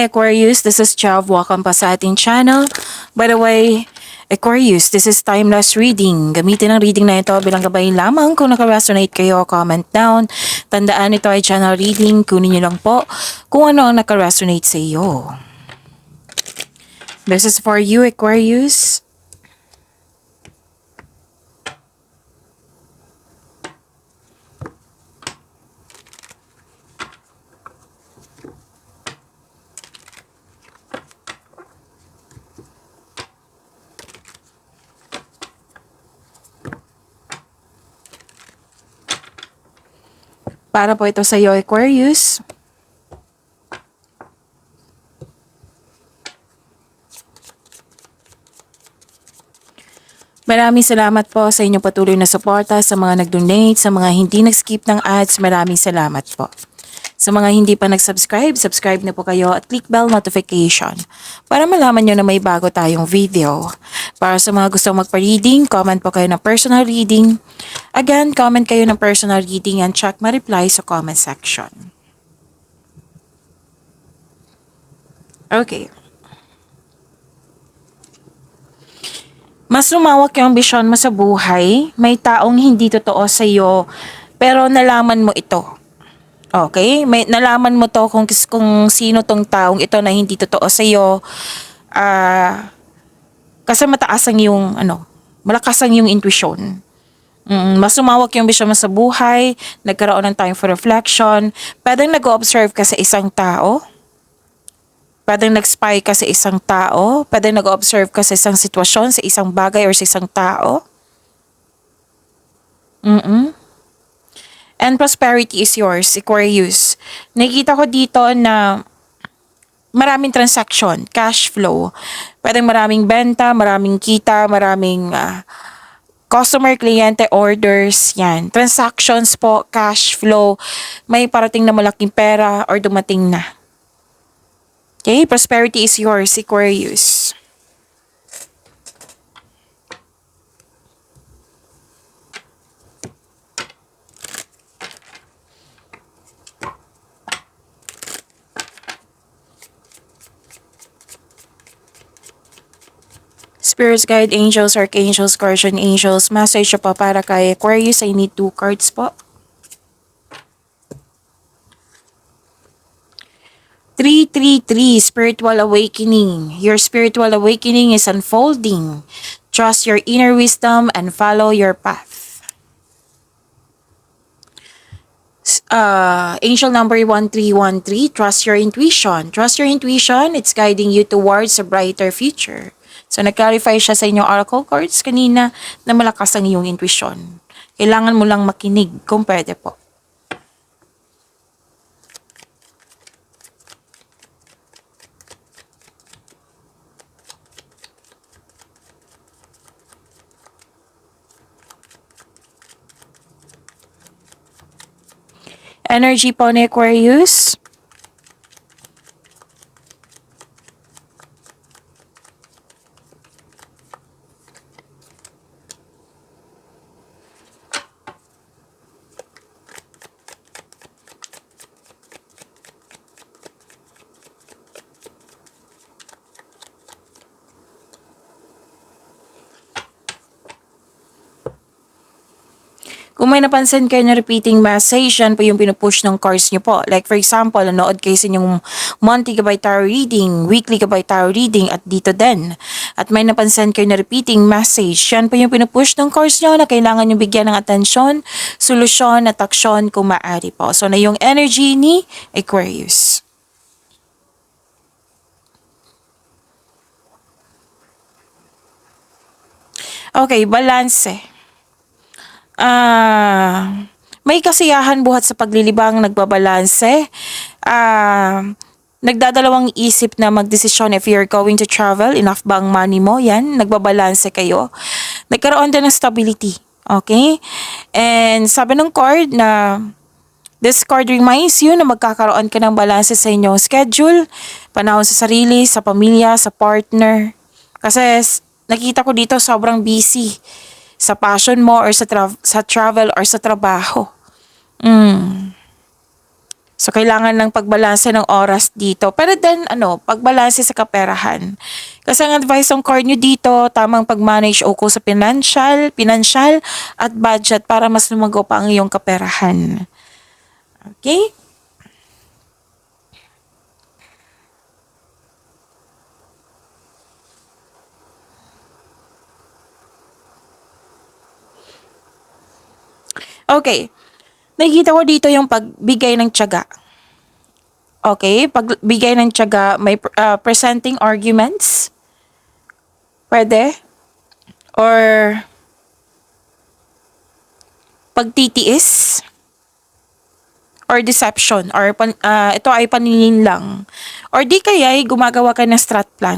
Aquarius, this is Chav. Welcome pa sa ating channel. By the way, Aquarius, this is timeless reading. Gamitin ang reading na ito bilang gabay lamang. Kung naka-resonate kayo, comment down. Tandaan, ito ay channel reading. Kunin nyo lang po kung ano ang naka-resonate sa iyo. This is for you, Aquarius. Para po ito sa iyo, Aquarius. Maraming salamat po sa inyong patuloy na suporta, sa mga nag-donate, sa mga hindi nag-skip ng ads. Maraming salamat po. Sa mga hindi pa nag-subscribe, subscribe na po kayo at click bell notification para malaman nyo na may bago tayong video. Para sa mga gustong magpa-reading, comment po kayo ng personal reading. Again, comment kayo ng personal reading and check my reply sa comment section. Okay. Mas lumawak yung ambisyon mo sa buhay. May taong hindi totoo sa iyo, pero nalaman mo ito. Okay? Nalaman mo to kung sino tong taong ito na hindi totoo sa iyo. Kasi mataas ang yung, malakas ang yung intuition. Mas lumawak yung ambisyon mo sa buhay, nagkaroon ng time for reflection, pwedeng nag-observe ka sa isang tao, pwedeng nag-spy ka sa isang tao, pwedeng nag-observe ka sa isang sitwasyon, sa isang bagay or sa isang tao. And prosperity is yours, Aquarius. Nakikita ko dito na maraming transaction, cash flow. Pwedeng maraming benta, maraming kita, maraming customer, kliyente, orders, yan. Transactions po, cash flow, may parating na malaking pera or dumating na. Okay, prosperity is yours, Aquarius. Spirits, guide angels, archangels, guardian angels, message pa para kay Aquarius. I need 2 cards po. 333, spiritual awakening. Your spiritual awakening is unfolding. Trust your inner wisdom and follow your path. Angel number 1313, trust your intuition. Trust your intuition, it's guiding you towards a brighter future. So, nag-clarify siya sa inyong oracle cards kanina na malakas ang iyong intuition. Kailangan mo lang makinig kung pwede po. Energy po ni Aquarius. Kung may napansin kayo na repeating message, yan po yung pinupush ng cards nyo po. Like for example, nanood kayo sa inyong monthly gabay tarot reading, weekly gabay tarot reading, at dito din. At may napansin kayo na repeating message, yan po yung pinupush ng cards nyo na kailangan nyo bigyan ng atensyon, solusyon at aksyon kung maaari po. So na yung energy ni Aquarius. Okay, balance. May kasiyahan buhat sa paglilibang, nagbabalanse. Nagdadalawang isip na magdesisyon if you're going to travel, enough ba ang money mo? Yan, nagbabalanse kayo. Nagkaroon din ng stability. Okay? And sabi ng card na this card reminds you na magkakaroon ka ng balanse sa inyong schedule, panahon sa sarili, sa pamilya, sa partner. Kasi nakita ko dito sobrang busy sa passion mo or sa travel or sa trabaho. So, kailangan ng pagbalanse ng oras dito. Pero then, pagbalanse sa kaperahan. Kasi ang advice ng card nyo dito, tamang pag-manage o sa financial at budget para mas lumago pa ang iyong kaperahan. Okay? Okay. Nakikita ko dito yung pagbigay ng tiyaga. Okay? Pagbigay ng tiyaga, may presenting arguments. Pwede. Or pagtitiis. Or deception. Or ito ay paningin lang. Or di kaya ay gumagawa ka ng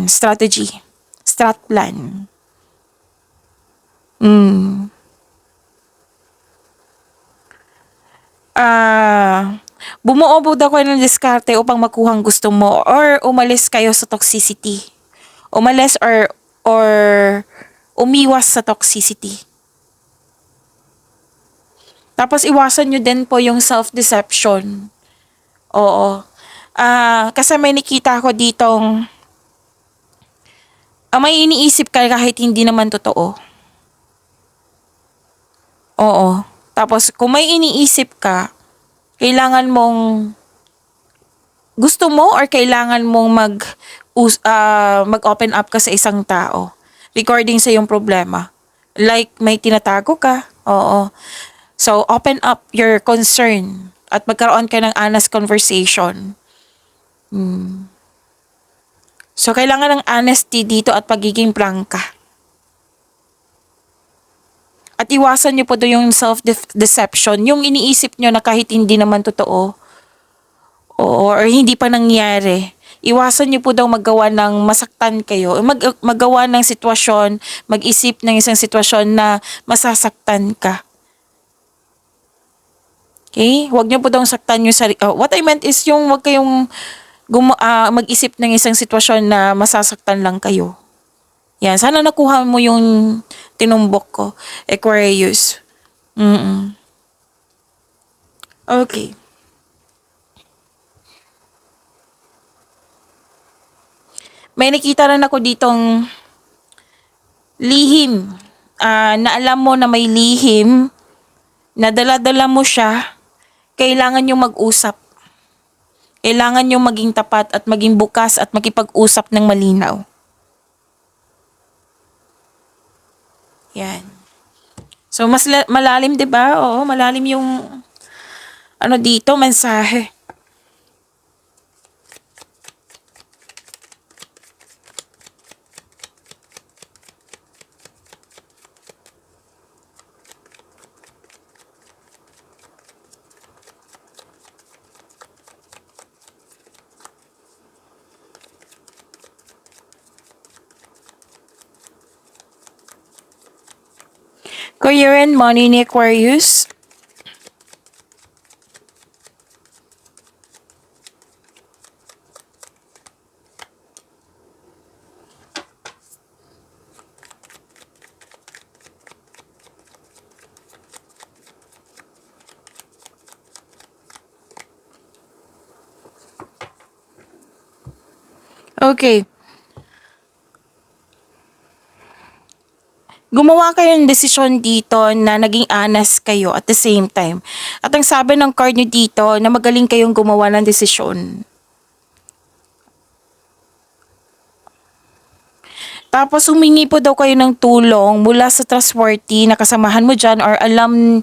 strategy. Strat plan. Bumuo po daw kayo ng diskarte upang makuha ang gusto mo or umalis kayo sa toxicity. Umalis or umiwas sa toxicity. Tapos iwasan nyo din po yung self-deception. Oo. Kasi may nakita ko ditong may iniisip ka kahit hindi naman totoo. Oo. Tapos kung may iniisip ka, kailangan mong gusto mo or kailangan mong mag-open up ka sa isang tao regarding sa iyong problema. Like may tinatago ka. Oo. So open up your concern at magkaroon ka ng honest conversation. So kailangan ng honesty dito at pagiging prangka. At iwasan niyo po doon yung self-deception, yung iniisip niyo na kahit hindi naman totoo or hindi pa nangyari. Iwasan niyo po daw maggawa ng masaktan kayo. Maggawa ng sitwasyon, mag-isip ng isang sitwasyon na masasaktan ka. Okay? Huwag niyo po daw saktan yung sarili. What I meant is yung huwag kayong mag-isip ng isang sitwasyon na masasaktan lang kayo. Yan. Sana nakuha mo yung tinumbok ko, Aquarius. Okay. May nakita rin ako ditong lihim. Na alam mo na may lihim, na dala-dala mo siya, kailangan nyo mag-usap. Kailangan nyo maging tapat at maging bukas at makipag-usap ng malinaw. Yan. So, mas malalim, 'di ba? Oo, malalim yung dito, mensahe. Career and money ni Aquarius. Okay. Gumawa kayo ng desisyon dito na naging honest kayo at the same time. At ang sabi ng card nyo dito na magaling kayong gumawa ng desisyon. Tapos humingi po daw kayo ng tulong mula sa trustworthy na kasamahan mo dyan or alam,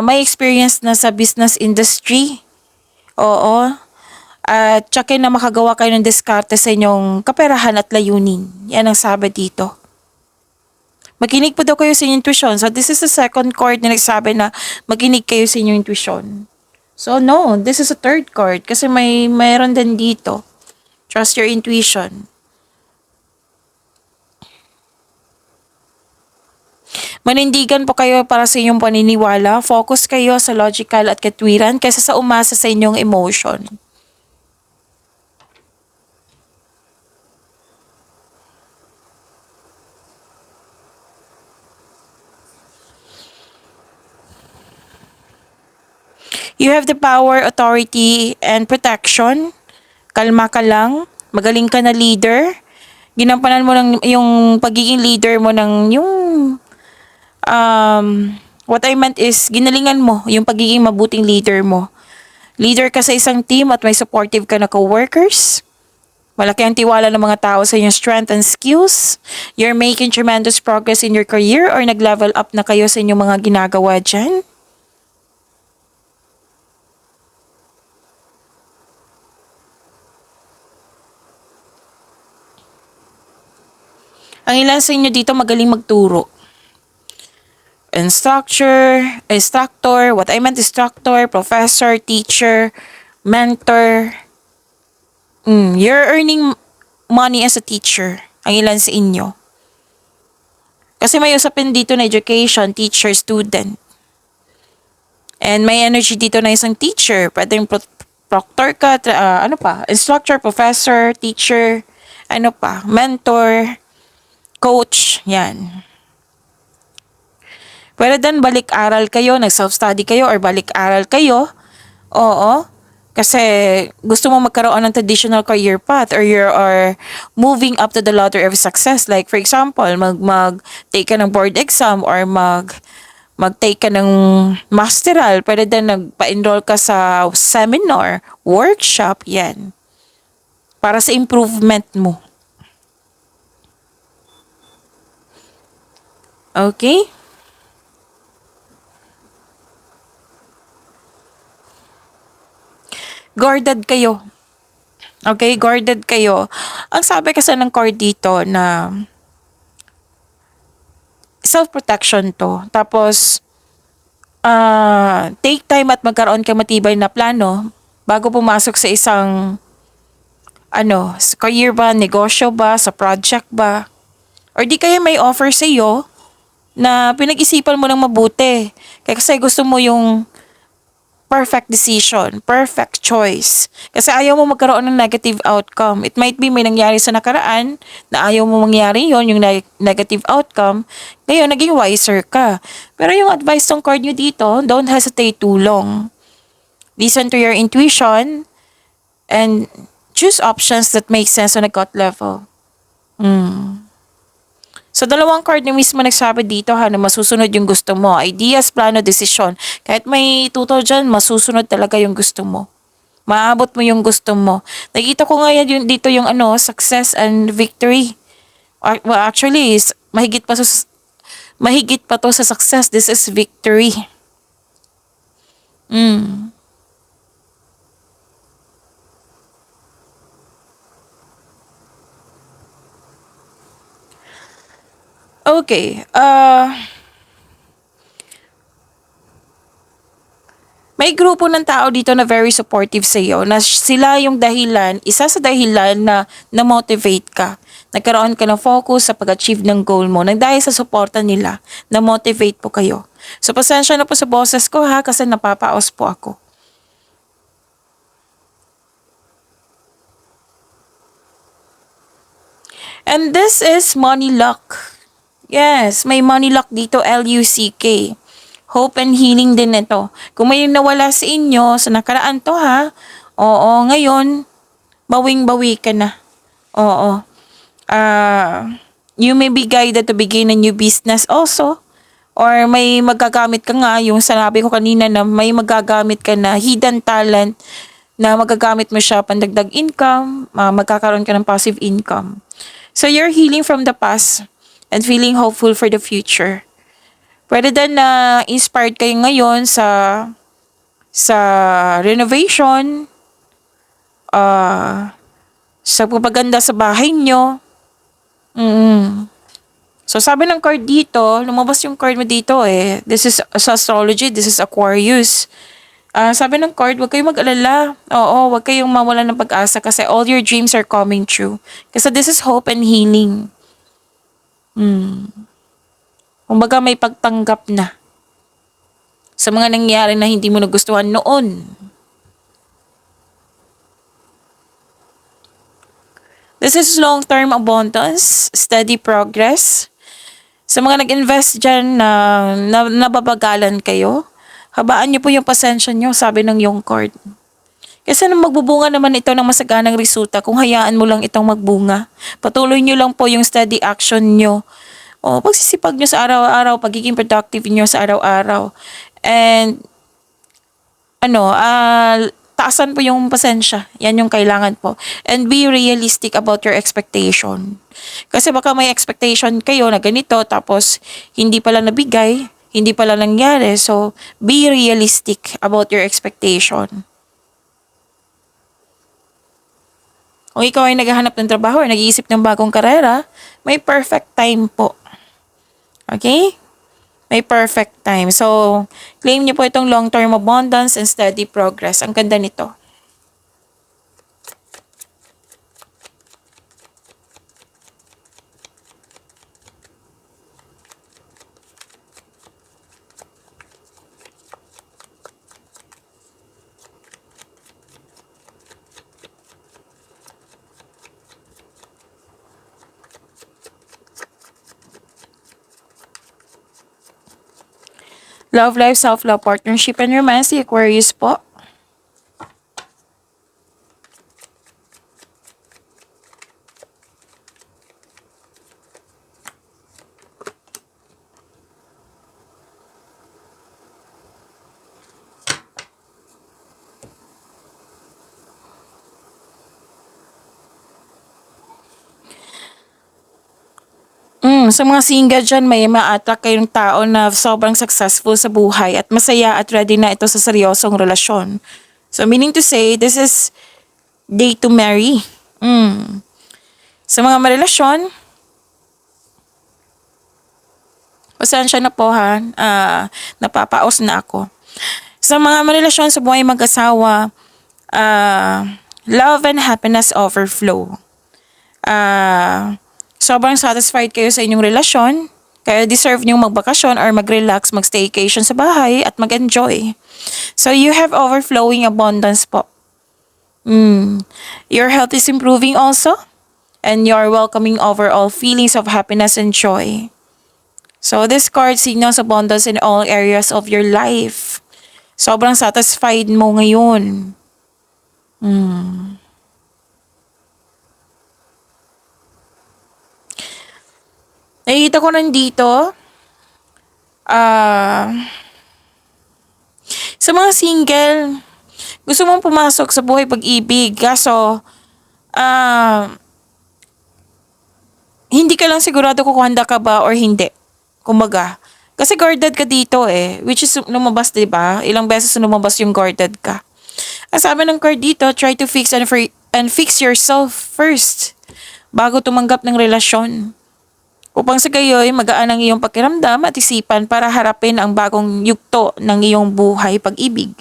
may experience na sa business industry. Oo. At tsakin na makagawa kayo ng diskarte sa inyong kaperahan at layunin. Yan ang sabi dito. Makinig po daw kayo sa inyong intuition. So, this is the second card na nagsabi na makinig kayo sa inyong intuition. So, no. This is a third card. Kasi mayroon din dito. Trust your intuition. Manindigan po kayo para sa inyong paniniwala. Focus kayo sa logical at katwiran kaysa sa umasa sa inyong emotion. You have the power, authority, and protection. Kalma ka lang. Magaling ka na leader. Ginampanan mo ng yung pagiging leader mo ng yung um, what I meant is ginalingan mo yung pagiging mabuting leader mo. Leader ka sa isang team at may supportive ka na co-workers. Malaki ang tiwala ng mga tao sa iyong strength and skills. You're making tremendous progress in your career or nag-level up na kayo sa inyong mga ginagawa dyan. Ang ilan sa inyo dito magaling magturo. Instructor, what I meant instructor, professor, teacher, mentor. You're earning money as a teacher. Ang ilan sa inyo. Kasi may usapin dito na education, teacher, student. And may energy dito na isang teacher. Pwedeng proctor ka, ano pa, instructor, professor, teacher, ano pa, mentor, coach, yan. Pwede din balik-aral kayo, nag-self-study kayo or balik-aral kayo. Oo. Kasi gusto mo magkaroon ng traditional career path or you are moving up to the ladder of success. Like for example, mag-take ka ng board exam or mag-take ka ng masteral. Pwede din nagpa-enroll ka sa seminar, workshop, yan. Para sa improvement mo. Okay? Guarded kayo. Okay, guarded kayo. Ang sabi kasi ng card dito na self-protection to. Tapos, take time at magkaroon ka matibay na plano bago pumasok sa isang sa career ba, negosyo ba, sa project ba. Or di kaya may offer sa iyo na pinag-isipan mo ng mabuti. Kasi gusto mo yung perfect decision, perfect choice. Kasi ayaw mo magkaroon ng negative outcome. It might be may nangyari sa nakaraan na ayaw mo mangyari yon yung negative outcome. Ngayon, naging wiser ka. Pero yung advice ng card nyo dito, don't hesitate too long. Listen to your intuition and choose options that make sense on a gut level. So, dalawang card na mismo nagsabi dito na masusunod yung gusto mo. Ideas, plano, desisyon. Kahit may tutor dyan, masusunod talaga yung gusto mo. Maabot mo yung gusto mo. Nakita ko nga yan dito yung success and victory. Well, actually, mahigit pa to sa success. This is victory. Okay. May grupo ng tao dito na very supportive sa iyo, na sila yung dahilan, isa sa dahilan na na-motivate ka. Nagkaroon ka ng focus sa pag-achieve ng goal mo. Nang dahil sa suporta nila, na-motivate po kayo. So, pasensya na po sa boses ko kasi napapaos po ako. And this is money luck. Yes, may money luck dito, L-U-C-K. Hope and healing din ito. Kung may nawala sa inyo, sa nakaraan to oo, ngayon, bawing-bawi ka na. Oo. You may be guided to begin a new business also. Or may magagamit ka nga, yung sinabi ko kanina na may magagamit ka na hidden talent na magagamit mo siya pandagdag income, magkakaroon ka ng passive income. So you're healing from the past and feeling hopeful for the future. Pwede din na inspired kayo ngayon sa renovation, sa pagpapaganda sa bahay nyo. So sabi ng card dito, lumabas yung card mo dito this is sa astrology, this is Aquarius. Sabi ng card, huwag kayong mag-alala. Oo, huwag kayong mawalan ng pag-asa kasi all your dreams are coming true. Kasi this is hope and healing. Kumbaga may pagtanggap na sa mga nangyari na hindi mo nagustuhan noon. This is long-term abundance, steady progress. Sa mga nag-invest dyan na nababagalan kayo, Habaan niyo po yung pasensya niyo, sabi ng yung card. Kasi nang magbubunga naman ito ng masaganang resulta kung hayaan mo lang itong magbunga. Patuloy niyo lang po yung steady action niyo. O, pagsisipag niyo sa araw-araw, pagiging productive niyo sa araw-araw. And, taasan po yung pasensya. Yan yung kailangan po. And be realistic about your expectation. Kasi baka may expectation kayo na ganito, tapos hindi pala nabigay, hindi pala nangyari. So, be realistic about your expectation. Kung ikaw ay naghahanap ng trabaho or nag-iisip ng bagong karera, may perfect time po. Okay? May perfect time. So, claim niyo po itong long-term abundance and steady progress. Ang ganda nito. Love life, self-love, partnership, and romance, the Aquarius po. Sa mga single dyan, may ma-attract kayong tao na sobrang successful sa buhay at masaya at ready na ito sa seryosong relasyon. So, meaning to say, this is day to marry. Sa mga marelasyon, pasensya na po ha, napapaos na ako. Sa mga marelasyon sa buhay mag-asawa, love and happiness overflow. Sobrang satisfied kayo sa inyong relasyon, kaya deserve niyong magbakasyon or mag-relax, mag-staycation sa bahay at mag-enjoy. So you have overflowing abundance po. Your health is improving also, and you're welcoming overall feelings of happiness and joy. So this card signals abundance in all areas of your life. Sobrang satisfied mo ngayon. Nakikita ko nandito, sa mga single, gusto mong pumasok sa buhay pag-ibig, kaso, hindi ka lang sigurado kung handa ka ba or hindi. Kumbaga, kasi guarded ka dito which is lumabas, diba? Ilang beses lumabas yung guarded ka. Ang sabi ng card dito, try to fix and fix yourself first bago tumanggap ng relasyon. Upang sa gayoy, magaan ang iyong pakiramdam at isipan para harapin ang bagong yugto ng iyong buhay pag-ibig.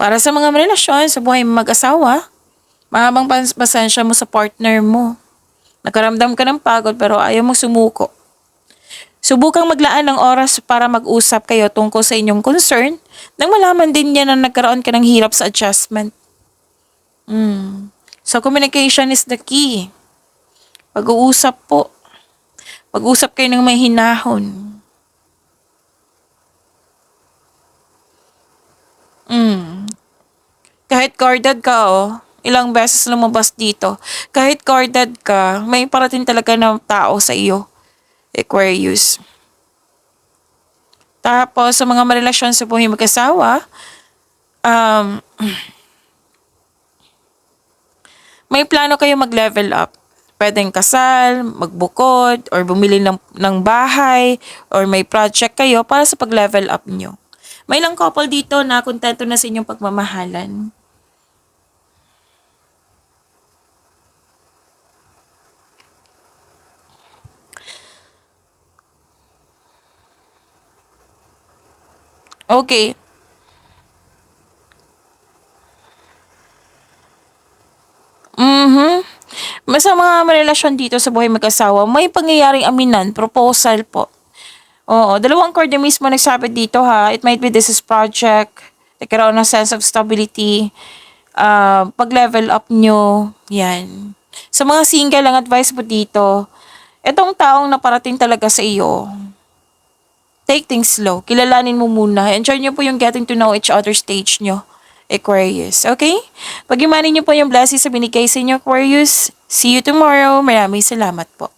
Para sa mga relasyon sa buhay mag-asawa, mahabang pasensya mo sa partner mo. Nakaramdam ka ng pagod pero ayaw mo sumuko. Subukang maglaan ng oras para mag-usap kayo tungkol sa inyong concern nang malaman din niya na nagkaroon ka ng hirap sa adjustment. So communication is the key. Pag-uusap po. Pag-usap kayo ng may hinahon. Kahit guarded ka ilang beses lumabas dito. Kahit guarded ka, may parating talaga ng tao sa iyo. Aquarius. Tapos, sa mga marelasyon sa buhay mag-asawa, may plano kayo mag-level up. Pwedeng kasal, magbukod, or bumili ng bahay, or may project kayo para sa pag-level up nyo. May ilang couple dito na kontento na sa inyong pagmamahalan. Okay. Sa mga relasyon dito sa buhay mag-asawa, may pangyayaring aminan, proposal po. Oo, dalawang card na mismo nagsabi dito ha. It might be this is project, nagkaroon ng sense of stability, pag-level up nyo, yan. Sa mga single, ang advice po dito, itong taong naparating talaga sa iyo, take things slow. Kilalanin mo muna. Enjoy nyo po yung getting to know each other stage nyo, Aquarius. Okay? Pag-imanin nyo po yung blessings sa binigay sa inyo, Aquarius. See you tomorrow. Maraming salamat po.